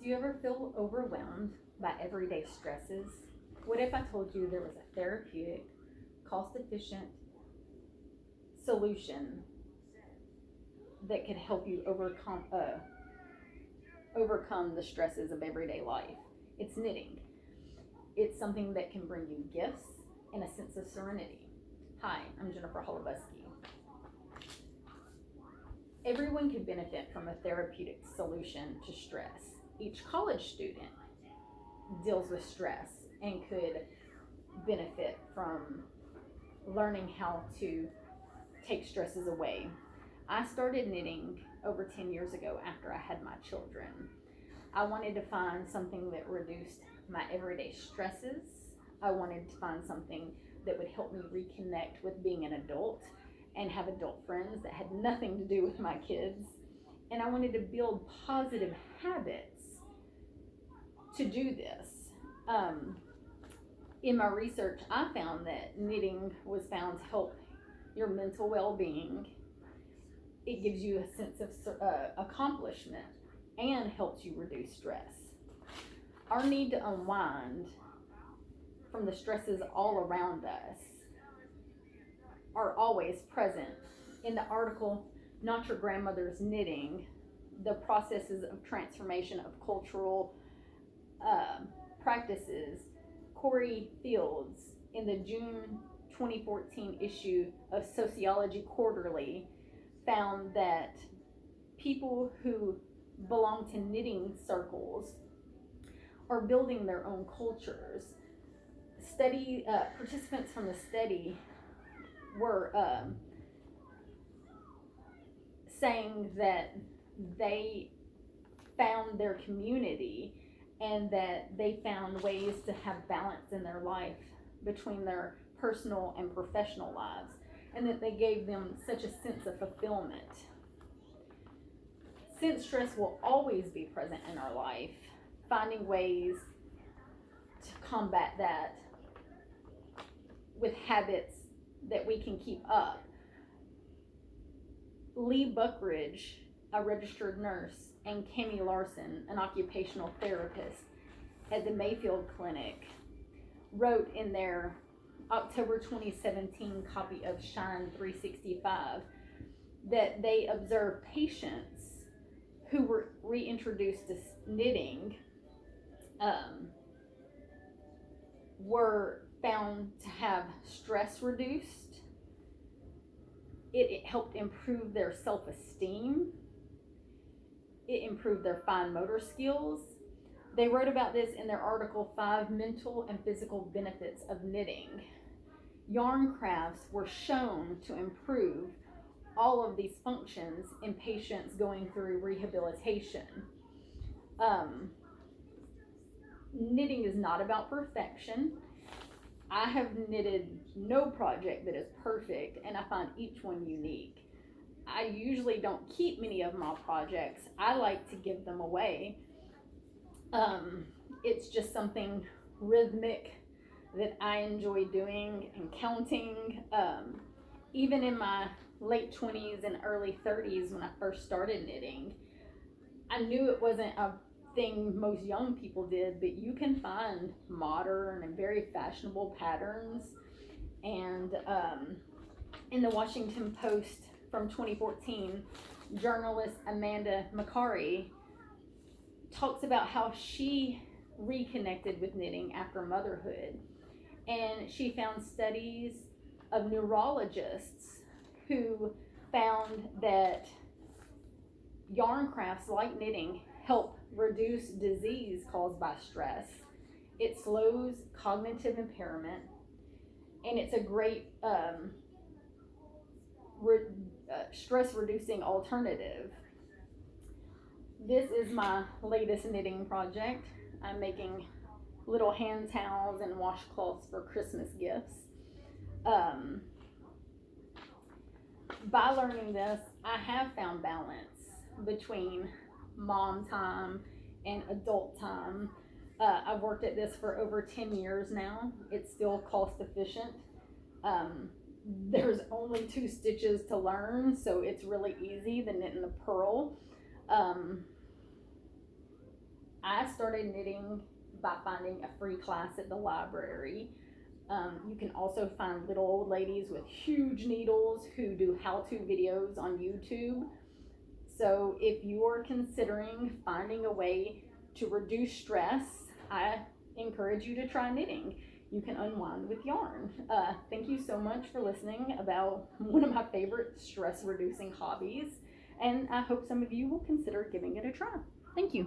Do you ever feel overwhelmed by everyday stresses? What if I told you there was a therapeutic, cost efficient solution that could help you overcome the stresses of everyday life? It's knitting. It's something that can bring you gifts and a sense of serenity. Hi, I'm Jennifer Holobuski. Everyone could benefit from a therapeutic solution to stress. Each college student deals with stress and could benefit from learning how to take stresses away. I started knitting over 10 years ago after I had my children. I wanted to find something that reduced my everyday stresses. I wanted to find something that would help me reconnect with being an adult and have adult friends that had nothing to do with my kids. And I wanted to build positive habits to do this. In my research, I found that knitting was found to help your mental well-being. It gives you a sense of accomplishment and helps you reduce stress. Our need to unwind from the stresses all around us are always present. In the article, Not Your Grandmother's Knitting, the processes of transformation of cultural practices, Corey Fields, in the June 2014 issue of Sociology Quarterly, found that people who belong to knitting circles are building their own cultures. Participants from the study were saying that they found their community and that they found ways to have balance in their life between their personal and professional lives, and that they gave them such a sense of fulfillment. Since stress will always be present in our life, finding ways to combat that with habits that we can keep up. Lee Buckridge, a registered nurse, and Cami Larson, an occupational therapist at the Mayfield Clinic, wrote in their October 2017 copy of Shine 365 that they observed patients who were reintroduced to knitting were found to have stress reduced. It helped improve their self-esteem. It improved their fine motor skills. They wrote about this in their article, 5 Mental and Physical Benefits of Knitting. Yarn crafts were shown to improve all of these functions in patients going through rehabilitation. Knitting is not about perfection. I have knitted no project that is perfect, and I find each one unique. I usually don't keep many of my projects. I like to give them away. It's just something rhythmic that I enjoy doing and counting. Even in my late 20s and early 30s when I first started knitting, I knew it wasn't a thing most young people did, but you can find modern and very fashionable patterns. And in the Washington Post from 2014, journalist Amanda Macari talks about how she reconnected with knitting after motherhood. And she found studies of neurologists who found that yarn crafts like knitting help reduce disease caused by stress. It slows cognitive impairment, and it's a great stress reducing alternative. This is my latest knitting project. I'm making little hand towels and washcloths for Christmas gifts. By learning this, I have found balance between mom time and adult time. I've worked at this for over 10 years now. It's still cost efficient. There's only 2 stitches to learn, so it's really easy, the knit and the purl. I I started knitting by finding a free class at the library. You can also find little old ladies with huge needles who do how-to videos on YouTube. So if you are considering finding a way to reduce stress, I encourage you to try knitting. You can unwind with yarn. Thank you so much for listening about one of my favorite stress reducing hobbies, and I hope some of you will consider giving it a try. Thank you.